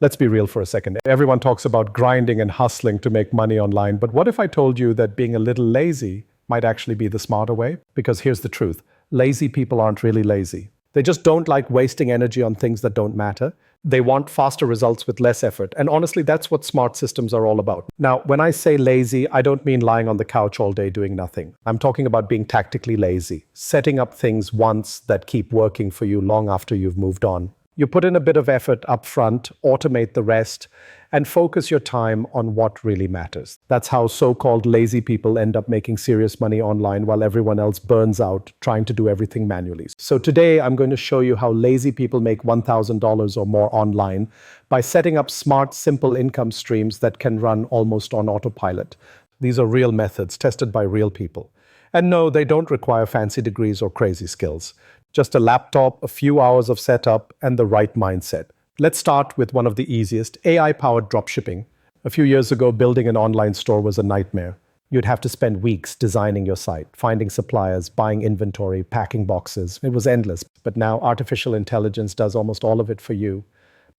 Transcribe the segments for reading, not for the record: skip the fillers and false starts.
Let's be real for a second. Everyone talks about grinding and hustling to make money online, but what if I told you that being a little lazy might actually be the smarter way? Because here's the truth. Lazy people aren't really lazy. They just don't like wasting energy on things that don't matter. They want faster results with less effort. And honestly, that's what smart systems are all about. Now, when I say lazy, I don't mean lying on the couch all day doing nothing. I'm talking about being tactically lazy, setting up things once that keep working for you long after you've moved on. You put in a bit of effort up front, automate the rest, and focus your time on what really matters. That's how so-called lazy people end up making serious money online while everyone else burns out trying to do everything manually. So today I'm going to show you how lazy people make $1,000 or more online by setting up smart, simple income streams that can run almost on autopilot. These are real methods tested by real people. And no, they don't require fancy degrees or crazy skills. Just a laptop, a few hours of setup, and the right mindset. Let's start with one of the easiest, AI-powered dropshipping. A few years ago, building an online store was a nightmare. You'd have to spend weeks designing your site, finding suppliers, buying inventory, packing boxes. It was endless. But now artificial intelligence does almost all of it for you.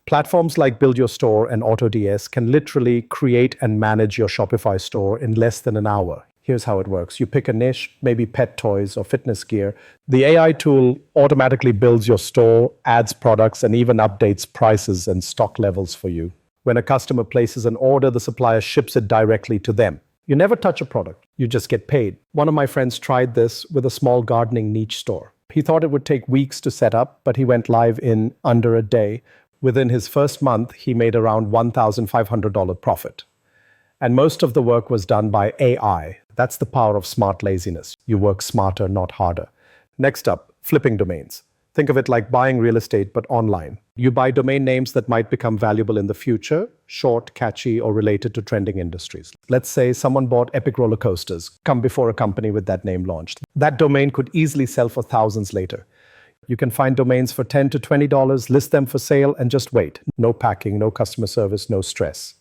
Platforms like Build Your Store and AutoDS can literally create and manage your Shopify store in less than an hour. Here's how it works. You pick a niche, maybe pet toys or fitness gear. The AI tool automatically builds your store, adds products, and even updates prices and stock levels for you. When a customer places an order, the supplier ships it directly to them. You never touch a product. You just get paid. One of my friends tried this with a small gardening niche store. He thought it would take weeks to set up, but he went live in under a day. Within his first month, he made around $1,500 profit. And most of the work was done by AI. That's the power of smart laziness. You work smarter, not harder. Next up, flipping domains. Think of it like buying real estate, but online. You buy domain names that might become valuable in the future, short, catchy, or related to trending industries. Let's say someone bought Epic Roller Coasters, come before a company with that name launched. That domain could easily sell for thousands later. You can find domains for $10 to $20, list them for sale, and just wait. No packing, no customer service, no stress.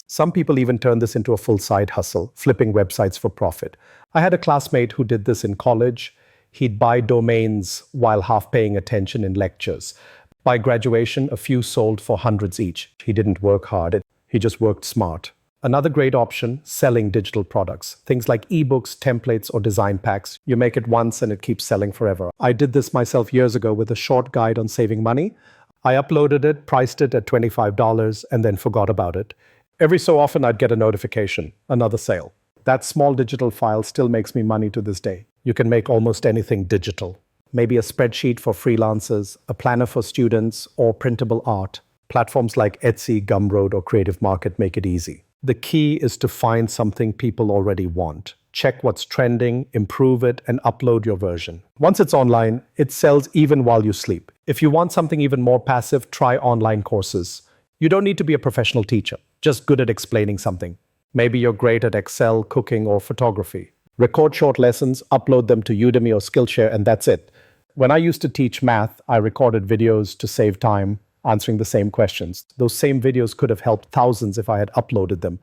Some people even turn this into a full side hustle, flipping websites for profit. I had a classmate who did this in college. He'd buy domains while half paying attention in lectures. By graduation, a few sold for hundreds each. He didn't work hard, he just worked smart. Another great option, selling digital products. Things like eBooks, templates, or design packs. You make it once and it keeps selling forever. I did this myself years ago with a short guide on saving money. I uploaded it, priced it at $25, and then forgot about it. Every so often, I'd get a notification, another sale. That small digital file still makes me money to this day. You can make almost anything digital. Maybe a spreadsheet for freelancers, a planner for students, or printable art. Platforms like Etsy, Gumroad, or Creative Market make it easy. The key is to find something people already want. Check what's trending, improve it, and upload your version. Once it's online, it sells even while you sleep. If you want something even more passive, try online courses. You don't need to be a professional teacher, just good at explaining something. Maybe you're great at Excel, cooking, or photography. Record short lessons, upload them to Udemy or Skillshare, and that's it. When I used to teach math, I recorded videos to save time, answering the same questions. Those same videos could have helped thousands if I had uploaded them.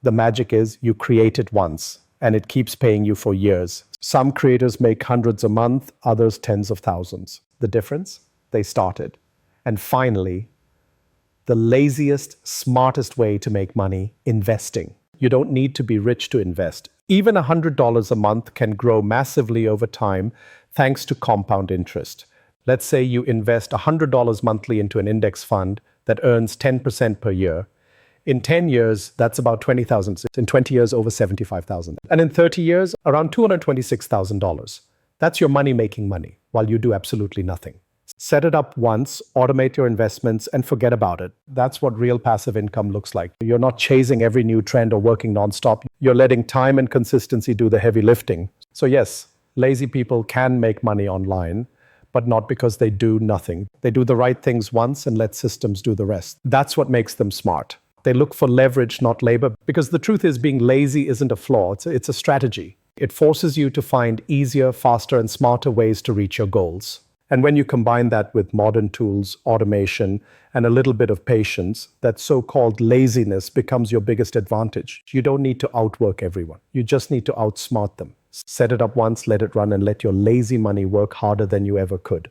The magic is you create it once, and it keeps paying you for years. Some creators make hundreds a month, others tens of thousands. The difference? They started. And finally, the laziest, smartest way to make money, investing. You don't need to be rich to invest. Even $100 a month can grow massively over time thanks to compound interest. Let's say you invest $100 monthly into an index fund that earns 10% per year. In 10 years, that's about $20,000. In 20 years, over $75,000. And in 30 years, around $226,000. That's your money making money while you do absolutely nothing. Set it up once, automate your investments, and forget about it. That's what real passive income looks like. You're not chasing every new trend or working nonstop. You're letting time and consistency do the heavy lifting. So yes, lazy people can make money online, but not because they do nothing. They do the right things once and let systems do the rest. That's what makes them smart. They look for leverage, not labor, because the truth is being lazy isn't a flaw, it's a strategy. It forces you to find easier, faster, and smarter ways to reach your goals. And when you combine that with modern tools, automation, and a little bit of patience, that so-called laziness becomes your biggest advantage. You don't need to outwork everyone. You just need to outsmart them. Set it up once, let it run, and let your lazy money work harder than you ever could.